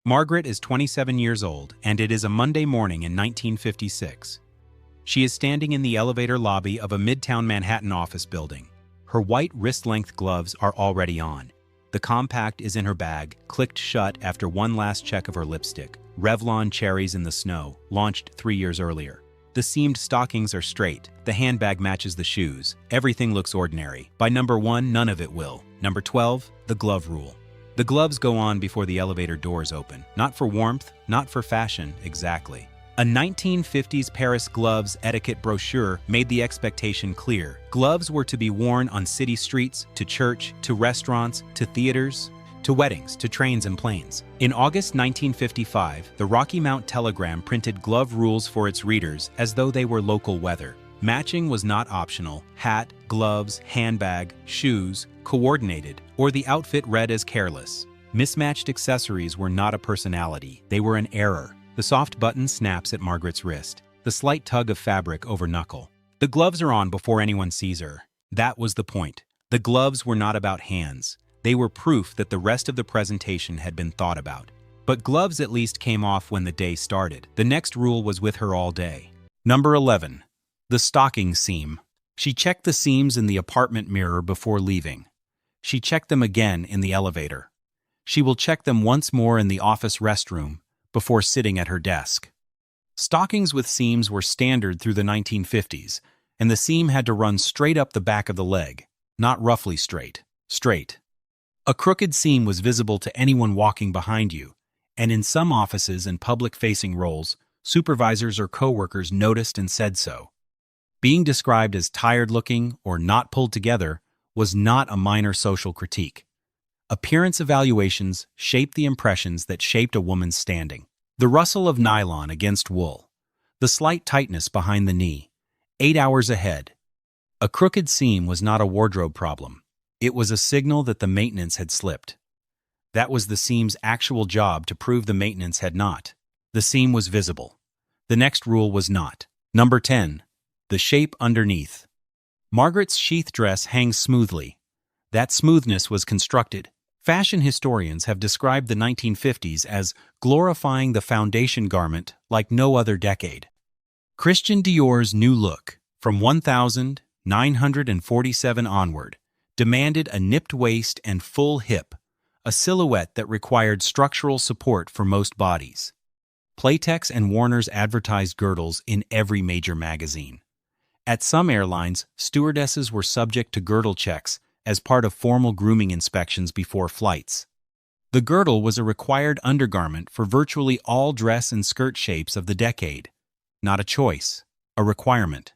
Margaret is 27 years old, and it is a Monday morning in 1956. She is standing in the elevator lobby of a Midtown Manhattan office building. Her white wrist-length gloves are already on. The compact is in her bag, clicked shut after one last check of her lipstick. Revlon Cherries in the Snow, launched 3 years earlier. The seamed stockings are straight. The handbag matches the shoes. Everything looks ordinary. By number 1, none of it will. Number 12, the glove rule. The gloves go on before the elevator doors open. Not for warmth, not for fashion, exactly. A 1950s Paris gloves etiquette brochure made the expectation clear. Gloves were to be worn on city streets, to church, to restaurants, to theaters, to weddings, to trains and planes. In August 1955, the Rocky Mount Telegram printed glove rules for its readers as though they were local weather. Matching was not optional. Hat, gloves, handbag, shoes, coordinated, or the outfit read as careless. Mismatched accessories were not a personality, they were an error. The soft button snaps at Margaret's wrist, the slight tug of fabric over knuckle. The gloves are on before anyone sees her. That was the point. The gloves were not about hands. They were proof that the rest of the presentation had been thought about. But gloves at least came off when the day started. The next rule was with her all day. Number 11. The stocking seam. She checked the seams in the apartment mirror before leaving. She checked them again in the elevator. She will check them once more in the office restroom before sitting at her desk. Stockings with seams were standard through the 1950s, and the seam had to run straight up the back of the leg, not roughly straight, straight. A crooked seam was visible to anyone walking behind you, and in some offices and public-facing roles, supervisors or coworkers noticed and said so. Being described as tired-looking or not pulled together was not a minor social critique. Appearance evaluations shaped the impressions that shaped a woman's standing. The rustle of nylon against wool, the slight tightness behind the knee, 8 hours ahead. A crooked seam was not a wardrobe problem. It was a signal that the maintenance had slipped. That was the seam's actual job to prove the maintenance had not. The seam was visible. The next rule was not. Number 10. The shape underneath. Margaret's sheath dress hangs smoothly. That smoothness was constructed. Fashion historians have described the 1950s as glorifying the foundation garment like no other decade. Christian Dior's new look, from 1947 onward, demanded a nipped waist and full hip, a silhouette that required structural support for most bodies. Playtex and Warner's advertised girdles in every major magazine. At some airlines, stewardesses were subject to girdle checks as part of formal grooming inspections before flights. The girdle was a required undergarment for virtually all dress and skirt shapes of the decade. Not a choice, a requirement.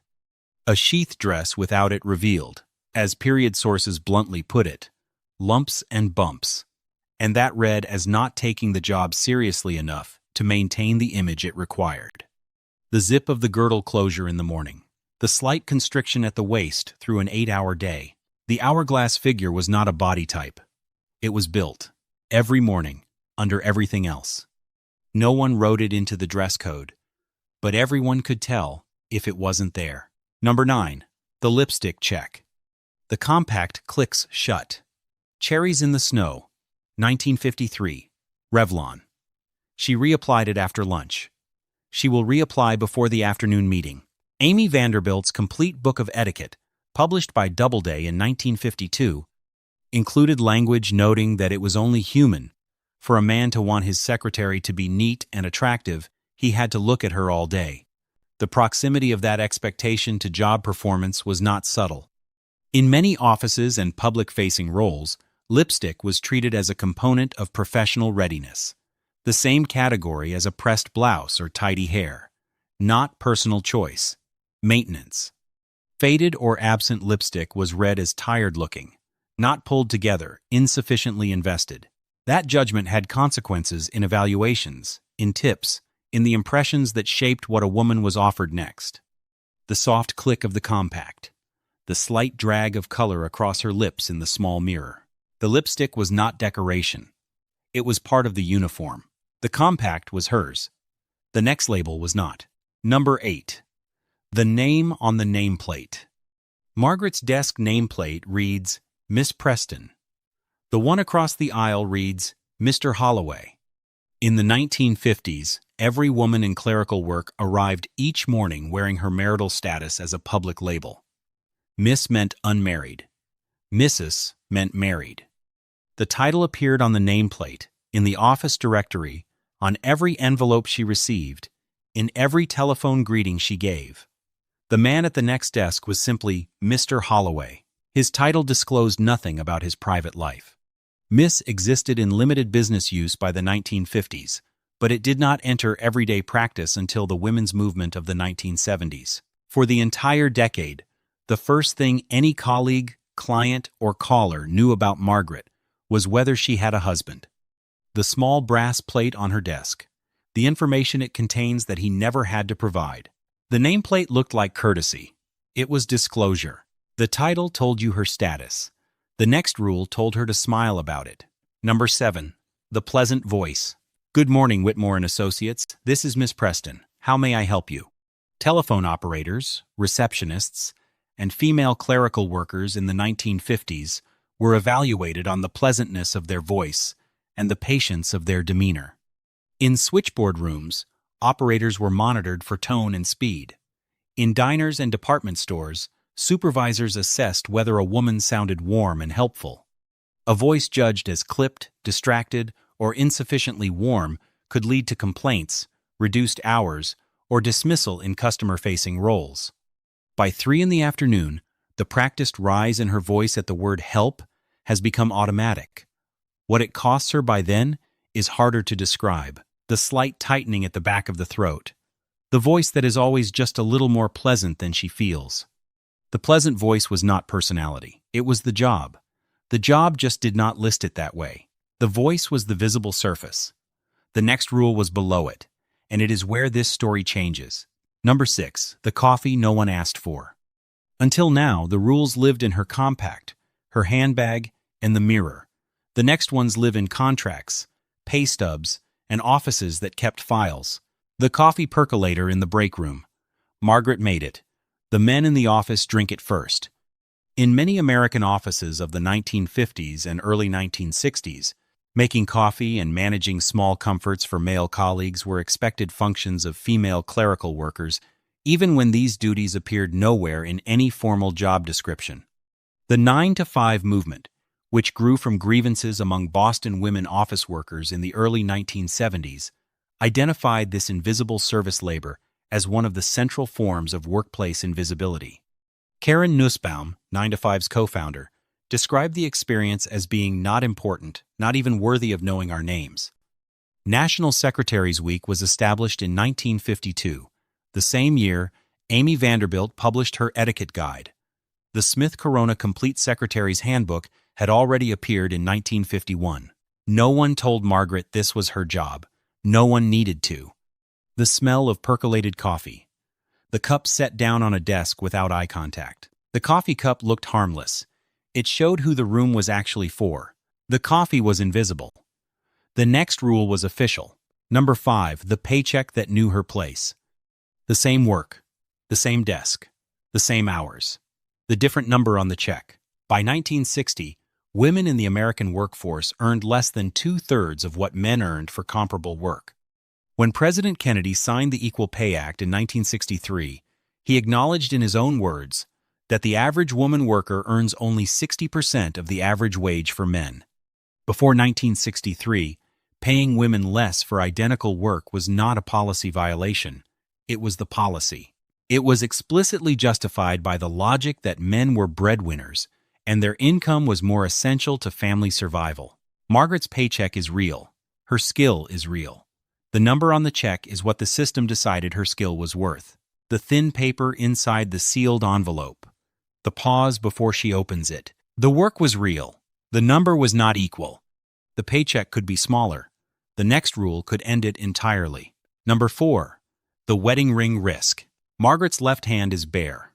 A sheath dress without it revealed, as period sources bluntly put it, lumps and bumps. And that read as not taking the job seriously enough to maintain the image it required. The zip of the girdle closure in the morning. The slight constriction at the waist through an 8-hour day. The hourglass figure was not a body type. It was built, every morning, under everything else. No one wrote it into the dress code, but everyone could tell if it wasn't there. Number 9. The lipstick check. The compact clicks shut. Cherries in the Snow, 1953, Revlon. She reapplied it after lunch. She will reapply before the afternoon meeting. Amy Vanderbilt's Complete Book of Etiquette, published by Doubleday in 1952, included language noting that it was only human. For a man to want his secretary to be neat and attractive, he had to look at her all day. The proximity of that expectation to job performance was not subtle. In many offices and public-facing roles, lipstick was treated as a component of professional readiness, the same category as a pressed blouse or tidy hair. Not personal choice. Maintenance. Faded or absent lipstick was read as tired-looking, not pulled together, insufficiently invested. That judgment had consequences in evaluations, in tips, in the impressions that shaped what a woman was offered next. The soft click of the compact. The slight drag of color across her lips in the small mirror. The lipstick was not decoration. It was part of the uniform. The compact was hers. The next label was not. Number 8. The name on the nameplate. Margaret's desk nameplate reads, Miss Preston. The one across the aisle reads, Mr. Holloway. In the 1950s, every woman in clerical work arrived each morning wearing her marital status as a public label. Miss meant unmarried. Mrs. meant married. The title appeared on the nameplate, in the office directory, on every envelope she received, in every telephone greeting she gave. The man at the next desk was simply Mr. Holloway. His title disclosed nothing about his private life. Miss existed in limited business use by the 1950s, but it did not enter everyday practice until the women's movement of the 1970s. For the entire decade, the first thing any colleague, client, or caller knew about Margaret was whether she had a husband. The small brass plate on her desk, the information it contains that he never had to provide. The nameplate looked like courtesy. It was disclosure. The title told you her status. The next rule told her to smile about it. Number 7. The pleasant voice. Good morning, Whitmore & Associates. This is Miss Preston. How may I help you? Telephone operators, receptionists, and female clerical workers in the 1950s were evaluated on the pleasantness of their voice and the patience of their demeanor. In switchboard rooms, operators were monitored for tone and speed. In diners and department stores, supervisors assessed whether a woman sounded warm and helpful. A voice judged as clipped, distracted, or insufficiently warm could lead to complaints, reduced hours, or dismissal in customer-facing roles. By 3 p.m, the practiced rise in her voice at the word help has become automatic. What it costs her by then is harder to describe. The slight tightening at the back of the throat. The voice that is always just a little more pleasant than she feels. The pleasant voice was not personality. It was the job. The job just did not list it that way. The voice was the visible surface. The next rule was below it, and it is where this story changes. Number 6. The coffee no one asked for. Until now, the rules lived in her compact, her handbag, and the mirror. The next ones live in contracts, pay stubs, and offices that kept files. The coffee percolator in the break room. Margaret made it. The men in the office drink it first. In many American offices of the 1950s and early 1960s, making coffee and managing small comforts for male colleagues were expected functions of female clerical workers, even when these duties appeared nowhere in any formal job description. The 9-to-5 movement, which grew from grievances among Boston women office workers in the early 1970s, identified this invisible service labor as one of the central forms of workplace invisibility. Karen Nussbaum, 9to5's co-founder, described the experience as being not important, not even worthy of knowing our names. National Secretaries Week was established in 1952. The same year, Amy Vanderbilt published her etiquette guide. The Smith Corona Complete Secretary's Handbook had already appeared in 1951. No one told Margaret this was her job. No one needed to. The smell of percolated coffee. The cup set down on a desk without eye contact. The coffee cup looked harmless. It showed who the room was actually for. The coffee was invisible. The next rule was official. Number 5, the paycheck that knew her place. The same work, the same desk, the same hours, the different number on the check. By 1960, women in the American workforce earned less than 2/3 of what men earned for comparable work. When President Kennedy signed the Equal Pay Act in 1963, he acknowledged in his own words that the average woman worker earns only 60% of the average wage for men. Before 1963, paying women less for identical work was not a policy violation. It was the policy. It was explicitly justified by the logic that men were breadwinners, and their income was more essential to family survival. Margaret's paycheck is real. Her skill is real. The number on the check is what the system decided her skill was worth. The thin paper inside the sealed envelope. The pause before she opens it. The work was real. The number was not equal. The paycheck could be smaller. The next rule could end it entirely. Number 4. The wedding ring risk. Margaret's left hand is bare.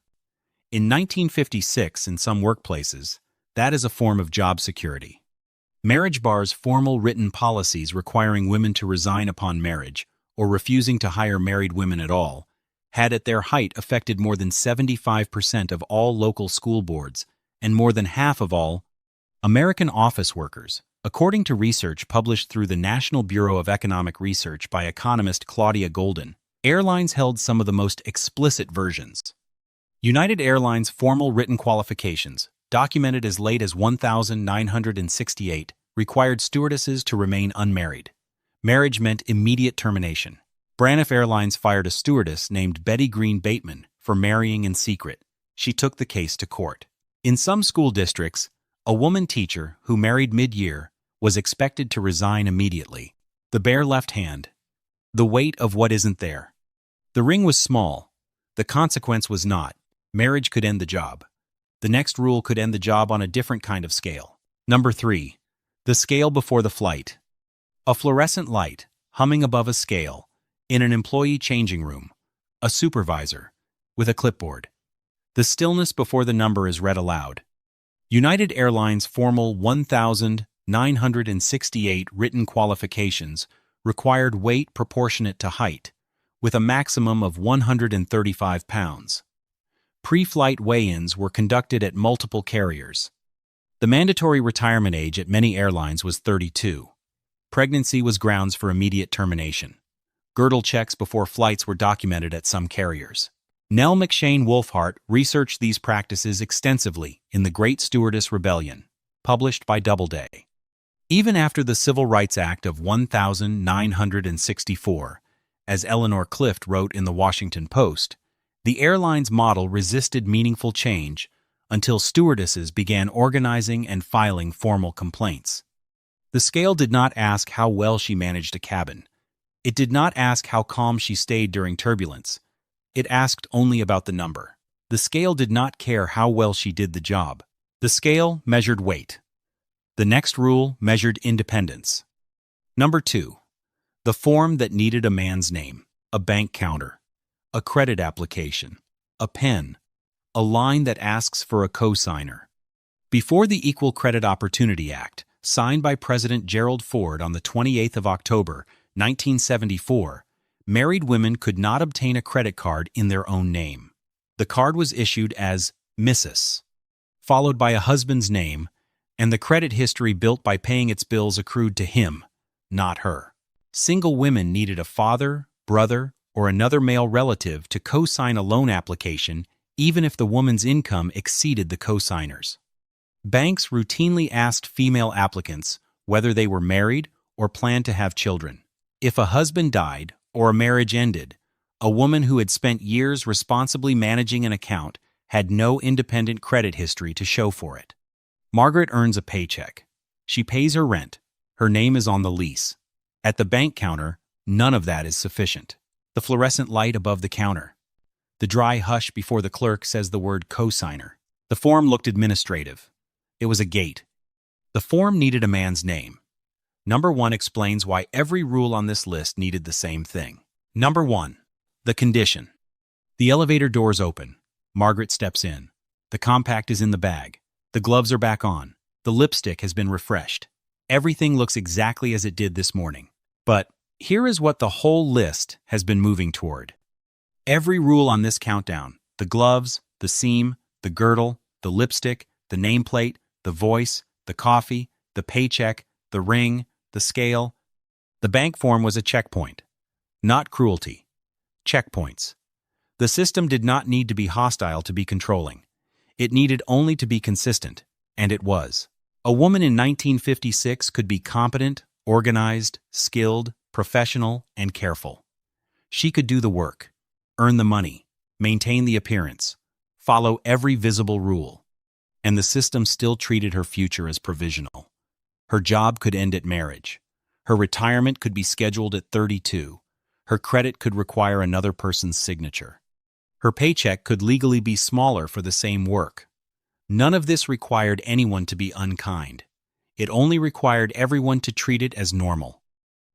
In 1956, in some workplaces, that is a form of job security. Marriage bars formal written policies requiring women to resign upon marriage or refusing to hire married women at all had at their height affected more than 75% of all local school boards and more than half of all American office workers. According to research published through the National Bureau of Economic Research by economist Claudia Golden, airlines held some of the most explicit versions. United Airlines' formal written qualifications, documented as late as 1968, required stewardesses to remain unmarried. Marriage meant immediate termination. Braniff Airlines fired a stewardess named Betty Green Bateman for marrying in secret. She took the case to court. In some school districts, a woman teacher who married mid-year was expected to resign immediately. The bare left hand. The weight of what isn't there. The ring was small. The consequence was not. Marriage could end the job. The next rule could end the job on a different kind of scale. Number 3. The scale before the flight. A fluorescent light, humming above a scale, in an employee changing room. A supervisor, with a clipboard. The stillness before the number is read aloud. United Airlines' formal 1968 written qualifications required weight proportionate to height, with a maximum of 135 pounds. Pre-flight weigh-ins were conducted at multiple carriers. The mandatory retirement age at many airlines was 32. Pregnancy was grounds for immediate termination. Girdle checks before flights were documented at some carriers. Nell McShane Wolfhart researched these practices extensively in The Great Stewardess Rebellion, published by Doubleday. Even after the Civil Rights Act of 1964, as Eleanor Clift wrote in the Washington Post, the airline's model resisted meaningful change until stewardesses began organizing and filing formal complaints. The scale did not ask how well she managed a cabin. It did not ask how calm she stayed during turbulence. It asked only about the number. The scale did not care how well she did the job. The scale measured weight. The next rule measured independence. Number 2. The form that needed a man's name, a bank counter, a credit application, a pen, a line that asks for a co-signer. Before the Equal Credit Opportunity Act, signed by President Gerald Ford on the 28th of October, 1974, married women could not obtain a credit card in their own name. The card was issued as Mrs., followed by a husband's name, and the credit history built by paying its bills accrued to him, not her. Single women needed a father, brother, or another male relative to co-sign a loan application even if the woman's income exceeded the co-signers. Banks routinely asked female applicants whether they were married or planned to have children. If a husband died or a marriage ended, a woman who had spent years responsibly managing an account had no independent credit history to show for it. Margaret earns a paycheck. She pays her rent. Her name is on the lease. At the bank counter, none of that is sufficient. The fluorescent light above the counter. The dry hush before the clerk says the word co-signer. The form looked administrative. It was a gate. The form needed a man's name. Number 1 explains why every rule on this list needed the same thing. Number 1. The condition. The elevator doors open. Margaret steps in. The compact is in the bag. The gloves are back on. The lipstick has been refreshed. Everything looks exactly as it did this morning. But here is what the whole list has been moving toward. Every rule on this countdown, the gloves, the seam, the girdle, the lipstick, the nameplate, the voice, the coffee, the paycheck, the ring, the scale. The bank form was a checkpoint. Not cruelty. Checkpoints. The system did not need to be hostile to be controlling. It needed only to be consistent, and it was. A woman in 1956 could be competent, organized, skilled, professional, and careful. She could do the work, earn the money, maintain the appearance, follow every visible rule. And the system still treated her future as provisional. Her job could end at marriage. Her retirement could be scheduled at 32. Her credit could require another person's signature. Her paycheck could legally be smaller for the same work. None of this required anyone to be unkind. It only required everyone to treat it as normal.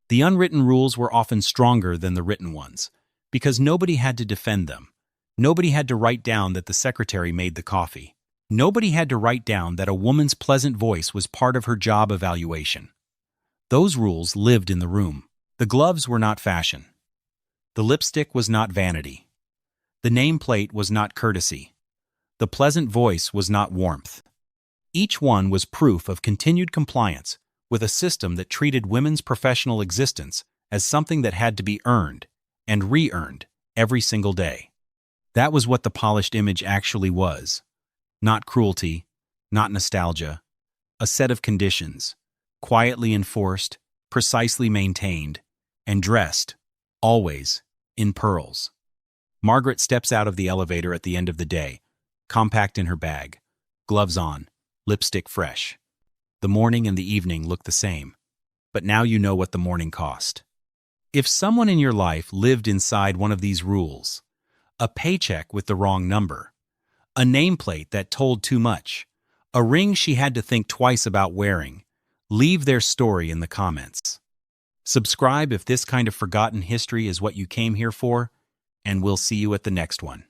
The unwritten rules were often stronger than the written ones, because nobody had to defend them. Nobody had to write down that the secretary made the coffee. Nobody had to write down that a woman's pleasant voice was part of her job evaluation. Those rules lived in the room. The gloves were not fashion. The lipstick was not vanity. The nameplate was not courtesy. The pleasant voice was not warmth. Each one was proof of continued compliance with a system that treated women's professional existence as something that had to be earned and re-earned every single day. That was what the polished image actually was. Not cruelty, not nostalgia. A set of conditions, quietly enforced, precisely maintained, and dressed, always, in pearls. Margaret steps out of the elevator at the end of the day, compact in her bag, gloves on, lipstick fresh. The morning and the evening look the same, but now you know what the morning cost. If someone in your life lived inside one of these rules, a paycheck with the wrong number, a nameplate that told too much, a ring she had to think twice about wearing, leave their story in the comments. Subscribe if this kind of forgotten history is what you came here for, and we'll see you at the next one.